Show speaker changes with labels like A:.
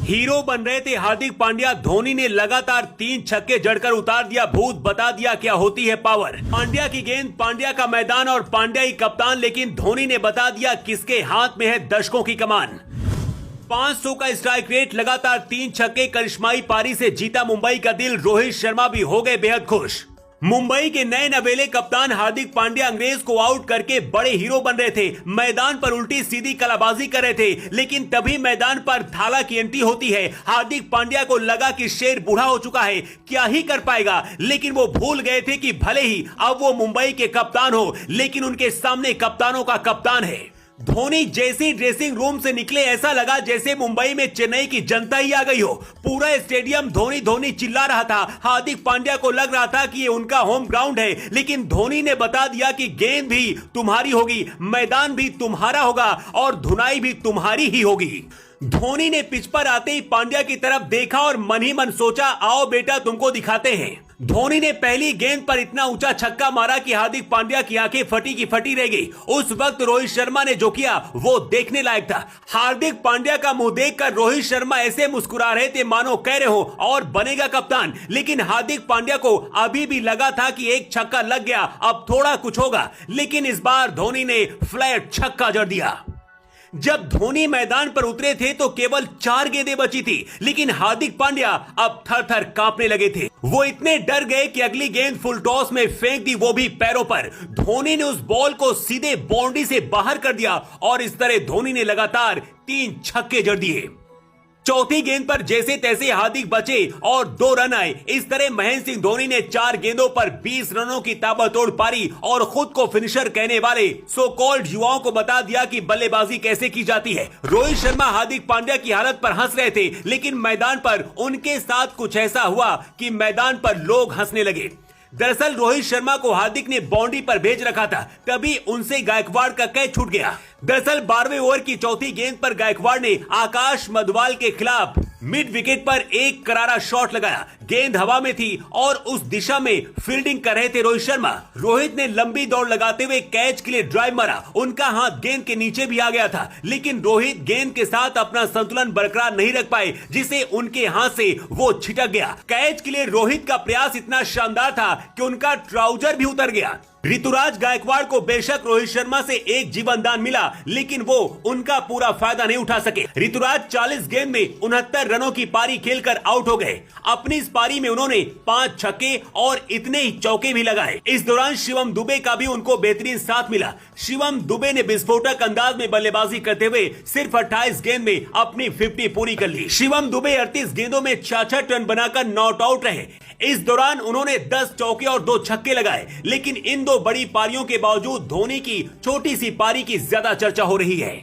A: Hero बन रहे थे हार्दिक पांड्या, धोनी ने लगातार 3 छक्के जड़कर उतार दिया भूत, बता दिया क्या होती है पावर। पांड्या की गेंद, पांड्या का मैदान और पांड्या ही कप्तान, लेकिन धोनी ने बता दिया किसके हाथ में है दशकों की कमान। 500 का स्ट्राइक रेट, लगातार 3 छक्के, करिश्माई पारी से जीता मुंबई का दिल। रोहित शर्मा भी हो गए बेहद खुश। मुंबई के नए नवेले कप्तान हार्दिक पांड्या अंग्रेज को आउट करके बड़े हीरो बन रहे थे। मैदान पर उल्टी सीधी कलाबाजी कर रहे थे, लेकिन तभी मैदान पर थाला की एंट्री होती है। हार्दिक पांड्या को लगा कि शेर बूढ़ा हो चुका है, क्या ही कर पाएगा, लेकिन वो भूल गए थे कि भले ही अब वो मुंबई के कप्तान हो, लेकिन उनके सामने कप्तानों का कप्तान है। धोनी जैसे ड्रेसिंग रूम से निकले, ऐसा लगा जैसे मुंबई में चेन्नई की जनता ही आ गई हो। पूरा स्टेडियम धोनी धोनी चिल्ला रहा था। हार्दिक पांड्या को लग रहा था कि ये उनका होम ग्राउंड है, लेकिन धोनी ने बता दिया कि गेंद भी तुम्हारी होगी, मैदान भी तुम्हारा होगा और धुनाई भी तुम्हारी ही होगी। धोनी ने पिच पर आते ही पांड्या की तरफ देखा और मन ही मन सोचा, आओ बेटा तुमको दिखाते हैं। धोनी ने पहली गेंद पर इतना ऊंचा छक्का मारा कि हार्दिक पांड्या की आंखें फटी की फटी रह गई। उस वक्त रोहित शर्मा ने जो किया वो देखने लायक था। हार्दिक पांड्या का मुंह देखकर रोहित शर्मा ऐसे मुस्कुरा रहे थे मानो कह रहे हो और बनेगा कप्तान। लेकिन हार्दिक पांड्या को अभी भी लगा था कि एक छक्का लग गया, अब थोड़ा कुछ होगा, लेकिन इस बार धोनी ने फ्लैट छक्का जड़ दिया। जब धोनी मैदान पर उतरे थे तो केवल 4 गेंदें बची थी, लेकिन हार्दिक पांड्या अब थर थर कांपने लगे थे। वो इतने डर गए कि अगली गेंद फुल टॉस में फेंक दी, वो भी पैरों पर। धोनी ने उस बॉल को सीधे बाउंड्री से बाहर कर दिया और इस तरह धोनी ने लगातार 3 छक्के जड़ दिए। चौथी गेंद पर जैसे तैसे हार्दिक बचे और 2 रन आए। इस तरह महेंद्र सिंह धोनी ने 4 गेंदों पर 20 रनों की ताबड़तोड़ पारी और खुद को फिनिशर कहने वाले सो कॉल्ड युवाओं को बता दिया कि बल्लेबाजी कैसे की जाती है। रोहित शर्मा हार्दिक पांड्या की हालत पर हंस रहे थे, लेकिन मैदान पर उनके साथ कुछ ऐसा हुआ कि मैदान पर लोग हंसने लगे। दरअसल रोहित शर्मा को हार्दिक ने बाउंड्री पर भेज रखा था, तभी उनसे गायकवाड़ का कैच छूट गया। दरअसल 12वें ओवर की चौथी गेंद पर गायकवाड़ ने आकाश मधवाल के खिलाफ मिड विकेट पर एक करारा शॉट लगाया। गेंद हवा में थी और उस दिशा में फील्डिंग कर रहे थे रोहित शर्मा। रोहित ने लंबी दौड़ लगाते हुए कैच के लिए ड्राइव मारा। उनका हाथ गेंद के नीचे भी आ गया था, लेकिन रोहित गेंद के साथ अपना संतुलन बरकरार नहीं रख पाए, जिसे उनके हाथ से वो छिटक गया। कैच के लिए रोहित का प्रयास इतना शानदार था कि उनका ट्राउजर भी उतर गया। ऋतुराज गायकवाड़ को बेशक रोहित शर्मा से एक जीवन दान मिला, लेकिन वो उनका पूरा फायदा नहीं उठा सके। ऋतुराज 40 गेंद में 69 रनों की पारी खेलकर आउट हो गए। अपनी इस पारी में उन्होंने 5 छक्के और इतने ही चौके भी लगाए। इस दौरान शिवम दुबे का भी उनको बेहतरीन साथ मिला। शिवम दुबे ने विस्फोटक अंदाज में बल्लेबाजी करते हुए सिर्फ 28 गेंद में अपनी 50 पूरी कर ली। शिवम दुबे 38 गेंदों में 66 रन बनाकर नॉट आउट रहे। इस दौरान उन्होंने 10 चौके और 2 छक्के लगाए, लेकिन इन 2 बड़ी पारियों के बावजूद धोनी की छोटी सी पारी की ज्यादा चर्चा हो रही है।